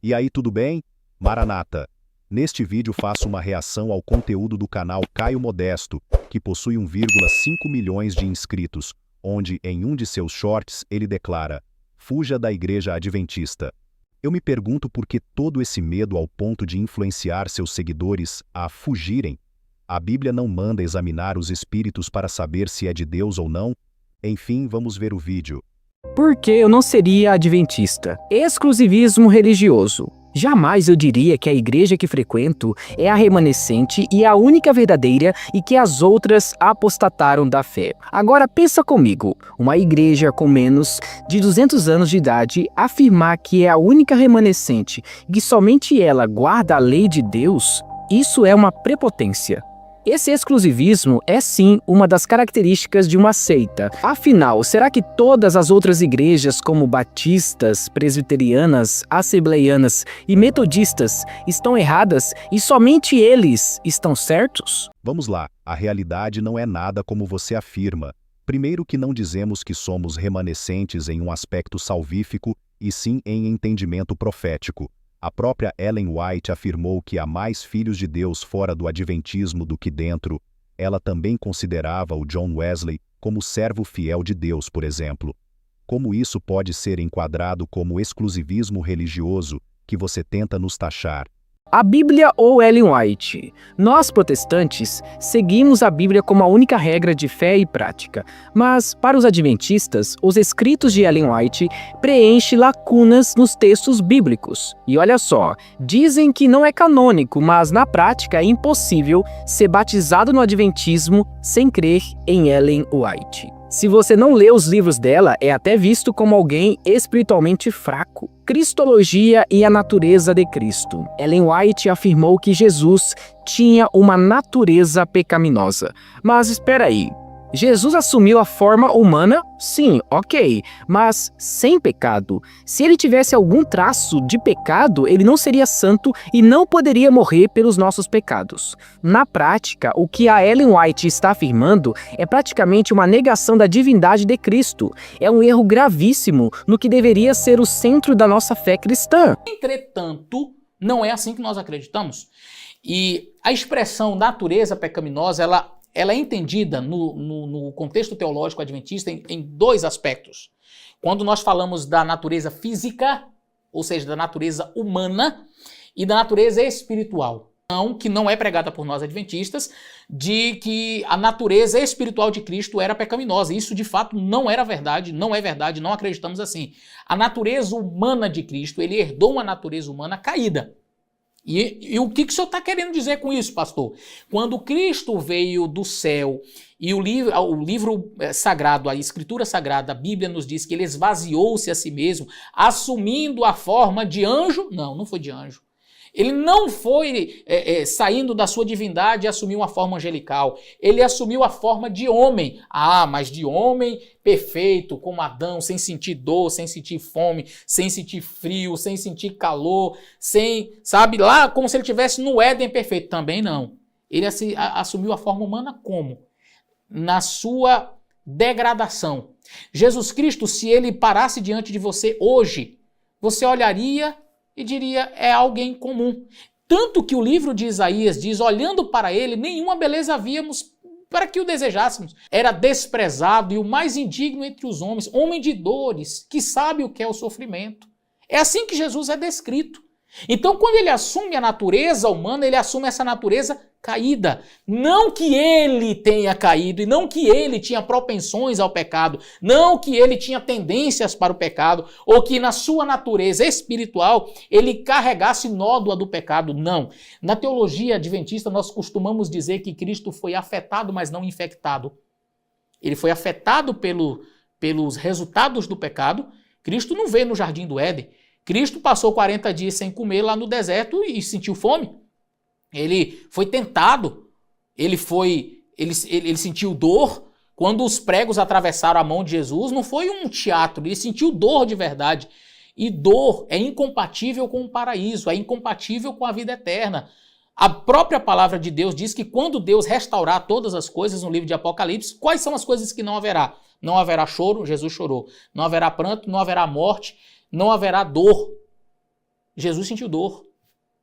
E aí, tudo bem? Maranata! Neste vídeo faço uma reação ao conteúdo do canal Caio Modesto, que possui 1,5 milhões de inscritos, onde, em um de seus shorts, ele declara: "Fuja da Igreja Adventista". Eu me pergunto por que todo esse medo ao ponto de influenciar seus seguidores a fugirem. A Bíblia não manda examinar os espíritos para saber se é de Deus ou não? Enfim, vamos ver o vídeo. Por que eu não seria adventista? Exclusivismo religioso. Jamais eu diria que a igreja que frequento é a remanescente e a única verdadeira e que as outras apostataram da fé. Agora pensa comigo, uma igreja com menos de 200 anos de idade afirmar que é a única remanescente e que somente ela guarda a lei de Deus, isso é uma prepotência. Esse exclusivismo é sim uma das características de uma seita. Afinal, será que todas as outras igrejas, como batistas, presbiterianas, assembleianas e metodistas, estão erradas e somente eles estão certos? Vamos lá, a realidade não é nada como você afirma. Primeiro que não dizemos que somos remanescentes em um aspecto salvífico, e sim em entendimento profético. A própria Ellen White afirmou que há mais filhos de Deus fora do adventismo do que dentro. Ela também considerava o John Wesley como servo fiel de Deus, por exemplo. Como isso pode ser enquadrado como exclusivismo religioso que você tenta nos taxar? A Bíblia ou Ellen White? Nós, protestantes, seguimos a Bíblia como a única regra de fé e prática. Mas, para os adventistas, os escritos de Ellen White preenchem lacunas nos textos bíblicos. E olha só, dizem que não é canônico, mas na prática é impossível ser batizado no adventismo sem crer em Ellen White. Se você não lê os livros dela, é até visto como alguém espiritualmente fraco. Cristologia e a natureza de Cristo. Ellen White afirmou que Jesus tinha uma natureza pecaminosa. Mas espera aí, Jesus assumiu a forma humana? Sim, ok, mas sem pecado. Se ele tivesse algum traço de pecado, ele não seria santo e não poderia morrer pelos nossos pecados. Na prática, o que a Ellen White está afirmando é praticamente uma negação da divindade de Cristo. É um erro gravíssimo no que deveria ser o centro da nossa fé cristã. Entretanto, não é assim que nós acreditamos. E a expressão natureza pecaminosa, ela é entendida no contexto teológico adventista em dois aspectos. Quando nós falamos da natureza física, ou seja, da natureza humana, e da natureza espiritual. Que não é pregada por nós adventistas, de que a natureza espiritual de Cristo era pecaminosa. Isso, de fato, não era verdade, não é verdade, não acreditamos assim. A natureza humana de Cristo, ele herdou uma natureza humana caída. E o que o senhor está querendo dizer com isso, pastor? Quando Cristo veio do céu e o livro sagrado, a escritura sagrada, a Bíblia nos diz que ele esvaziou-se a si mesmo, assumindo a forma de anjo. Não foi de anjo. Ele não foi saindo da sua divindade e assumiu uma forma angelical. Ele assumiu a forma de homem. Mas de homem perfeito, como Adão, sem sentir dor, sem sentir fome, sem sentir frio, sem sentir calor, lá como se ele estivesse no Éden perfeito. Também não. Ele assumiu a forma humana como? Na sua degradação. Jesus Cristo, se ele parasse diante de você hoje, você olharia e diria, é alguém comum. Tanto que o livro de Isaías diz, olhando para ele, nenhuma beleza havíamos para que o desejássemos. Era desprezado e o mais indigno entre os homens, homem de dores, que sabe o que é o sofrimento. É assim que Jesus é descrito. Então, quando ele assume a natureza humana, ele assume essa natureza caída. Não que ele tenha caído e não que ele tinha propensões ao pecado, não que ele tinha tendências para o pecado, ou que na sua natureza espiritual ele carregasse nódoa do pecado, não. Na teologia adventista nós costumamos dizer que Cristo foi afetado, mas não infectado. Ele foi afetado pelos resultados do pecado. Cristo não veio no jardim do Éden. Cristo passou 40 dias sem comer lá no deserto e sentiu fome. Ele foi tentado, ele sentiu dor. Quando os pregos atravessaram a mão de Jesus, não foi um teatro, ele sentiu dor de verdade. E dor é incompatível com o paraíso, é incompatível com a vida eterna. A própria palavra de Deus diz que quando Deus restaurar todas as coisas no livro de Apocalipse, quais são as coisas que não haverá? Não haverá choro, Jesus chorou. Não haverá pranto, não haverá morte, não haverá dor. Jesus sentiu dor.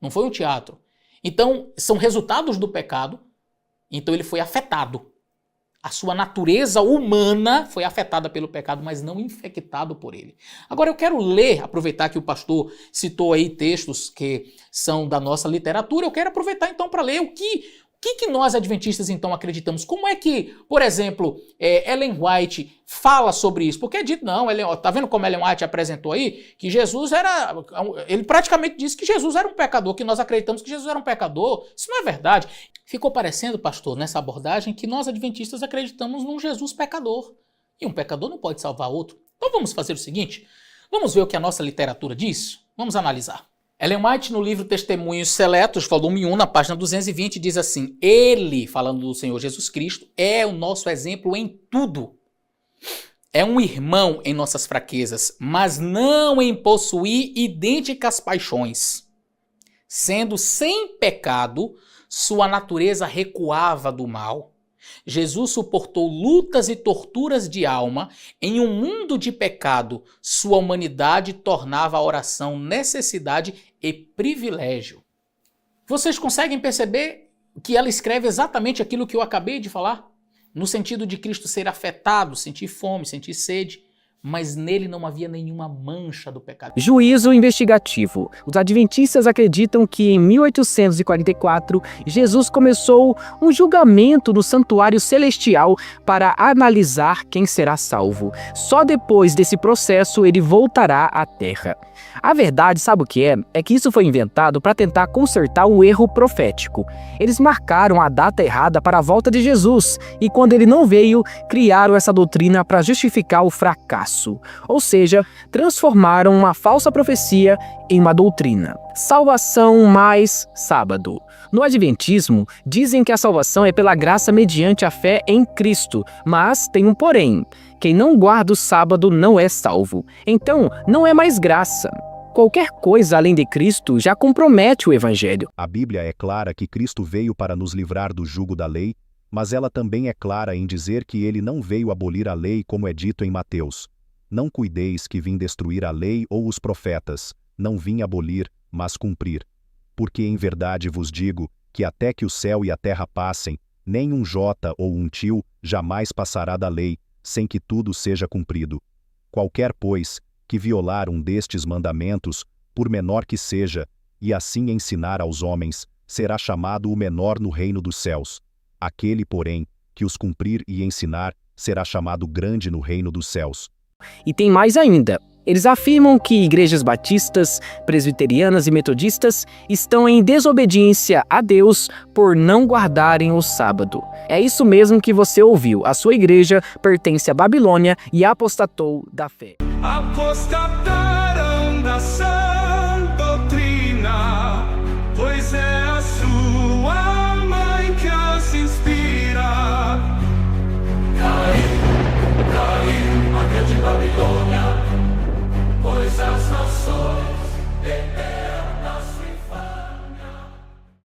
Não foi um teatro. Então, são resultados do pecado. Então, ele foi afetado. A sua natureza humana foi afetada pelo pecado, mas não infectado por ele. Agora eu quero ler, aproveitar que o pastor citou aí textos que são da nossa literatura, eu quero aproveitar então para ler o que nós adventistas então acreditamos. Como é que, por exemplo, Ellen White fala sobre isso? Porque é dito, não, tá vendo como Ellen White apresentou aí? Que Jesus ele praticamente disse que Jesus era um pecador, que nós acreditamos que Jesus era um pecador. Isso não é verdade. Ficou parecendo, pastor, nessa abordagem, que nós adventistas acreditamos num Jesus pecador. E um pecador não pode salvar outro. Então vamos fazer o seguinte, vamos ver o que a nossa literatura diz? Vamos analisar. Ellen White, no livro Testemunhos Seletos, volume 1, na página 220, diz assim: ele, falando do Senhor Jesus Cristo, é o nosso exemplo em tudo. É um irmão em nossas fraquezas, mas não em possuir idênticas paixões. Sendo sem pecado, sua natureza recuava do mal. Jesus suportou lutas e torturas de alma. Em um mundo de pecado, sua humanidade tornava a oração necessidade e privilégio. Vocês conseguem perceber que ela escreve exatamente aquilo que eu acabei de falar? No sentido de Cristo ser afetado, sentir fome, sentir sede, mas nele não havia nenhuma mancha do pecado. Juízo investigativo. Os adventistas acreditam que em 1844, Jesus começou um julgamento no santuário celestial para analisar quem será salvo. Só depois desse processo ele voltará à Terra. A verdade, sabe o que é? É que isso foi inventado para tentar consertar um erro profético. Eles marcaram a data errada para a volta de Jesus e quando ele não veio, criaram essa doutrina para justificar o fracasso. Ou seja, transformaram uma falsa profecia em uma doutrina. Salvação mais sábado. No Adventismo, dizem que a salvação é pela graça mediante a fé em Cristo, mas tem um porém. Quem não guarda o sábado não é salvo. Então, não é mais graça. Qualquer coisa além de Cristo já compromete o Evangelho. A Bíblia é clara que Cristo veio para nos livrar do jugo da lei, mas ela também é clara em dizer que ele não veio abolir a lei como é dito em Mateus. Não cuideis que vim destruir a lei ou os profetas, não vim abolir, mas cumprir. Porque em verdade vos digo, que até que o céu e a terra passem, nem um jota ou um tio jamais passará da lei, sem que tudo seja cumprido. Qualquer, pois, que violar um destes mandamentos, por menor que seja, e assim ensinar aos homens, será chamado o menor no reino dos céus. Aquele, porém, que os cumprir e ensinar, será chamado grande no reino dos céus. E tem mais ainda. Eles afirmam que igrejas batistas, presbiterianas e metodistas estão em desobediência a Deus por não guardarem o sábado. É isso mesmo que você ouviu. A sua igreja pertence à Babilônia e apostatou da fé. Apostataram da sã doutrina, pois é a sua mãe que os inspira.